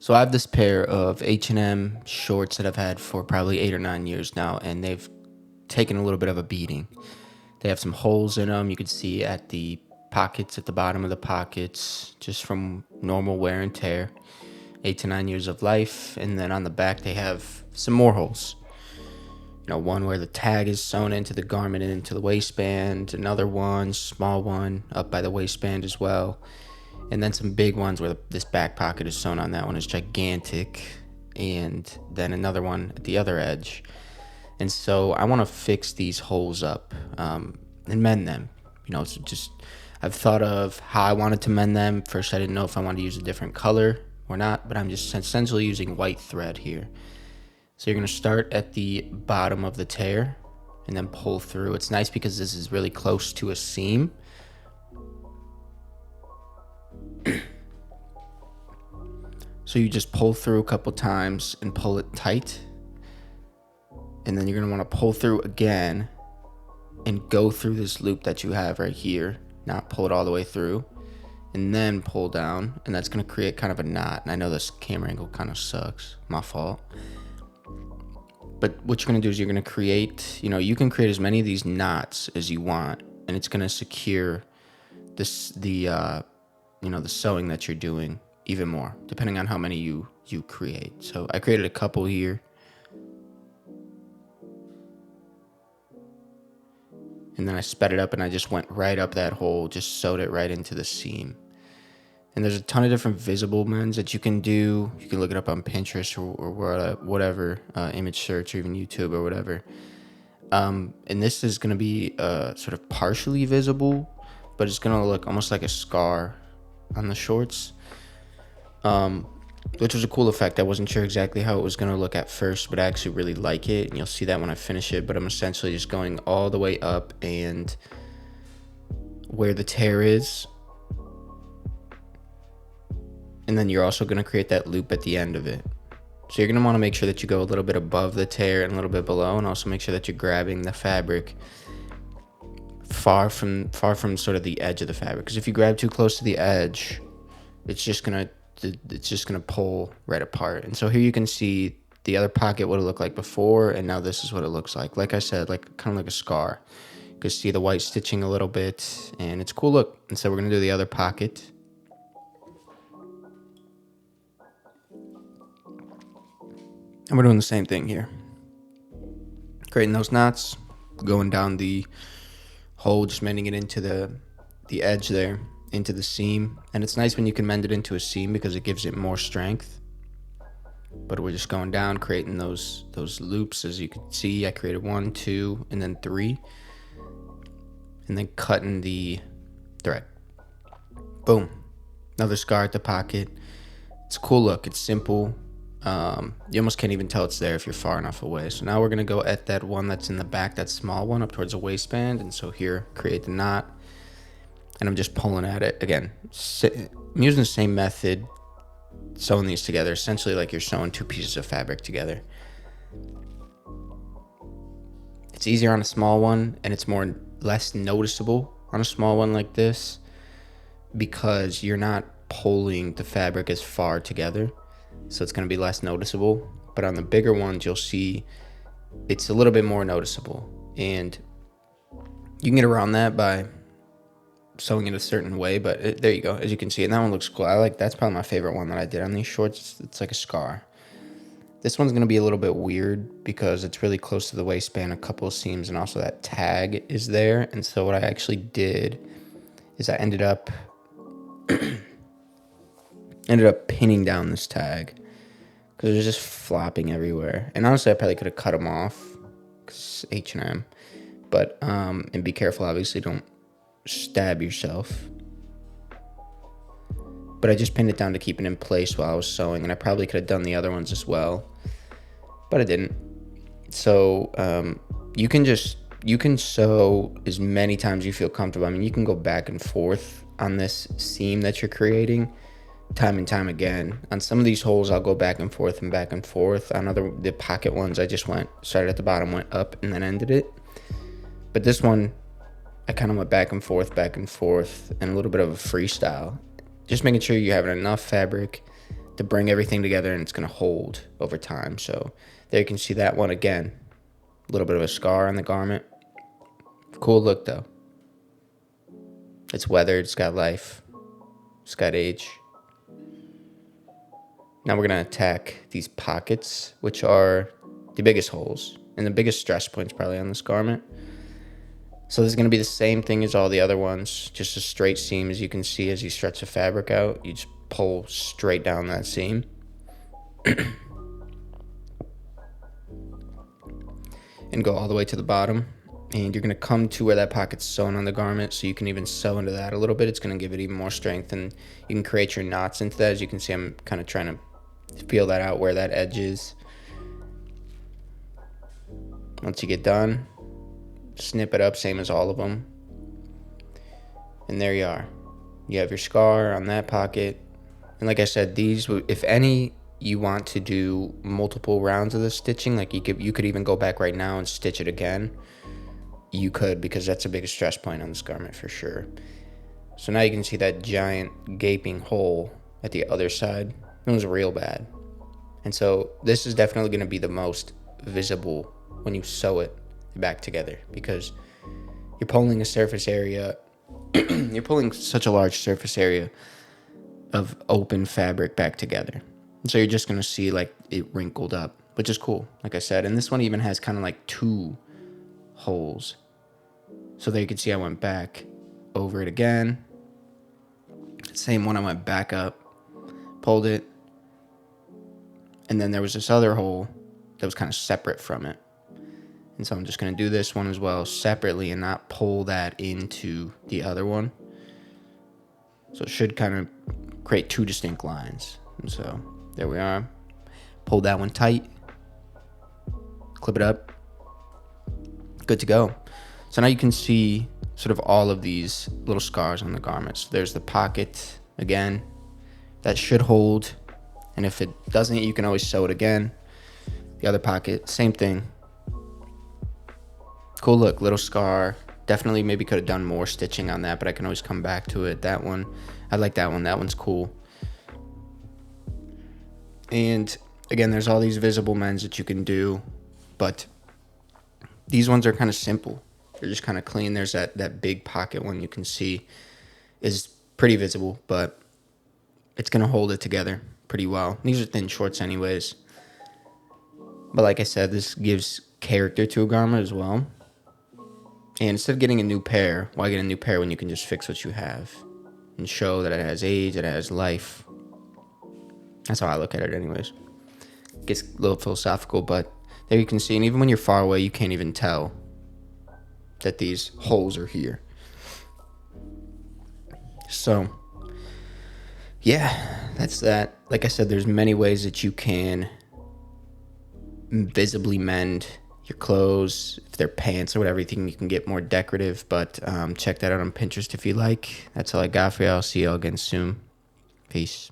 So I have this pair of H&M shorts that I've had for probably 8 or 9 years now, and they've taken a little bit of a beating. They have some holes in them. You can see at the pockets, at the bottom of the pockets, just from normal wear and tear. 8 to 9 years of life, and then on the back they have some more holes. One where the tag is sewn into the garment and into the waistband, another one, small one, up by the waistband as well, and then some big ones where this back pocket is sewn on. That one is gigantic, and then another one at the other edge. And so I want to fix these holes up and mend them. So just I've thought of how I wanted to mend them. First, I didn't know if I wanted to use a different color or not, but I'm just essentially using white thread here. So you're going to start at the bottom of the tear and then pull through. It's nice because this is really close to a seam. So you just pull through a couple times and pull it tight. And then you're going to want to pull through again and go through this loop that you have right here. Not pull it all the way through. And then pull down. And that's going to create kind of a knot. And I know this camera angle kind of sucks. My fault. But what you're going to do is you're going to create, you can create as many of these knots as you want. And it's going to secure the sewing that you're doing even more, depending on how many you create. So I created a couple here. And then I sped it up and I just went right up that hole, just sewed it right into the seam. And there's a ton of different visible mends that you can do. You can look it up on Pinterest or whatever, image search, or even YouTube or whatever. And this is going to be sort of partially visible, but it's going to look almost like a scar on the shorts, which was a cool effect. I wasn't sure exactly how it was going to look at first, but I actually really like it. And you'll see that when I finish it. But I'm essentially just going all the way up and where the tear is. And then you're also going to create that loop at the end of it. So you're going to want to make sure that you go a little bit above the tear and a little bit below, and also make sure that you're grabbing the fabric far from sort of the edge of the fabric. Because if you grab too close to the edge, it's just going to pull right apart. And so here you can see the other pocket, what it looked like before, and now this is what it looks like. Like I said, kind of like a scar. You can see the white stitching a little bit, and it's a cool look. And so we're going to do the other pocket. And we're doing the same thing here. Creating those knots, going down the hole, just mending it into the edge there, into the seam. And it's nice when you can mend it into a seam because it gives it more strength. But we're just going down, creating those loops. As you can see, I created 1, 2, and then 3. And then cutting the thread. Boom. Another scar at the pocket. It's a cool look. It's simple. You almost can't even tell it's there if you're far enough away. So now we're gonna go at that one that's in the back, that small one up towards the waistband. And so here, create the knot, and I'm just pulling at it again. I'm using the same method, sewing these together, essentially like you're sewing two pieces of fabric together. It's easier on a small one, and it's less noticeable on a small one like this because you're not pulling the fabric as far together. So it's going to be less noticeable. But on the bigger ones, you'll see it's a little bit more noticeable. And you can get around that by sewing it a certain way. But there you go. As you can see, and that one looks cool. That's probably my favorite one that I did on these shorts. It's like a scar. This one's going to be a little bit weird because it's really close to the waistband, a couple of seams, and also that tag is there. And so what I actually did is I ended up pinning down this tag because it was just flopping everywhere. And honestly, I probably could have cut them off because it's H&M. But, and be careful, obviously, don't stab yourself. But I just pinned it down to keep it in place while I was sewing. And I probably could have done the other ones as well, but I didn't. So you can sew as many times you feel comfortable. I mean, you can go back and forth on this seam that you're creating time and time again. On some of these holes, I'll go back and forth and back and forth. On the pocket ones, I just started at the bottom, went up, and then ended it. But this one, I kind of went back and forth, and a little bit of a freestyle. Just making sure you have enough fabric to bring everything together, and it's going to hold over time. So there you can see that one again. A little bit of a scar on the garment. Cool look though. It's weathered, it's got life, it's got age. Now we're going to attack these pockets, which are the biggest holes and the biggest stress points probably on this garment. So this is going to be the same thing as all the other ones, just a straight seam. As you can see, as you stretch the fabric out, you just pull straight down that seam. And go all the way to the bottom. And you're going to come to where that pocket's sewn on the garment, so you can even sew into that a little bit. It's going to give it even more strength, and you can create your knots into that. As you can see, I'm kind of trying to feel that out where that edge is. Once you get done, snip it up, same as all of them. And there you are. You have your scar on that pocket. And like I said, these, if any, you want to do multiple rounds of the stitching, like you could even go back right now and stitch it again. You could, because that's the biggest stress point on this garment for sure. So now you can see that giant gaping hole at the other side. It was real bad. And so this is definitely going to be the most visible when you sew it back together, because you're pulling a surface area. You're pulling such a large surface area of open fabric back together. And so you're just going to see like it wrinkled up, which is cool, like I said. And this one even has kind of like 2 holes. So there you can see I went back over it again. Same one, I went back up, pulled it. And then there was this other hole that was kind of separate from it. And so I'm just going to do this one as well separately and not pull that into the other one. So it should kind of create 2 distinct lines. And so there we are. Pull that one tight. Clip it up. Good to go. So now you can see sort of all of these little scars on the garments. There's the pocket again. That should hold. And if it doesn't, you can always sew it again. The other pocket, same thing. Cool look, little scar. Definitely maybe could have done more stitching on that, but I can always come back to it. That one, I like that one. That one's cool. And again, there's all these visible mends that you can do, but these ones are kind of simple. They're just kind of clean. There's that big pocket one you can see is pretty visible, but it's going to hold it together pretty well. These are thin shorts anyways. But like I said, this gives character to a garment as well. And instead of getting a new pair, why get a new pair when you can just fix what you have and show that it has age, that it has life? That's how I look at it anyways. It gets a little philosophical, but there you can see, and even when you're far away, you can't even tell that these holes are here. So, yeah, that's that. Like I said, there's many ways that you can visibly mend your clothes. If they're pants or whatever, you can get more decorative, but check that out on Pinterest if you like. That's all I got for you. I'll see you all again soon. Peace.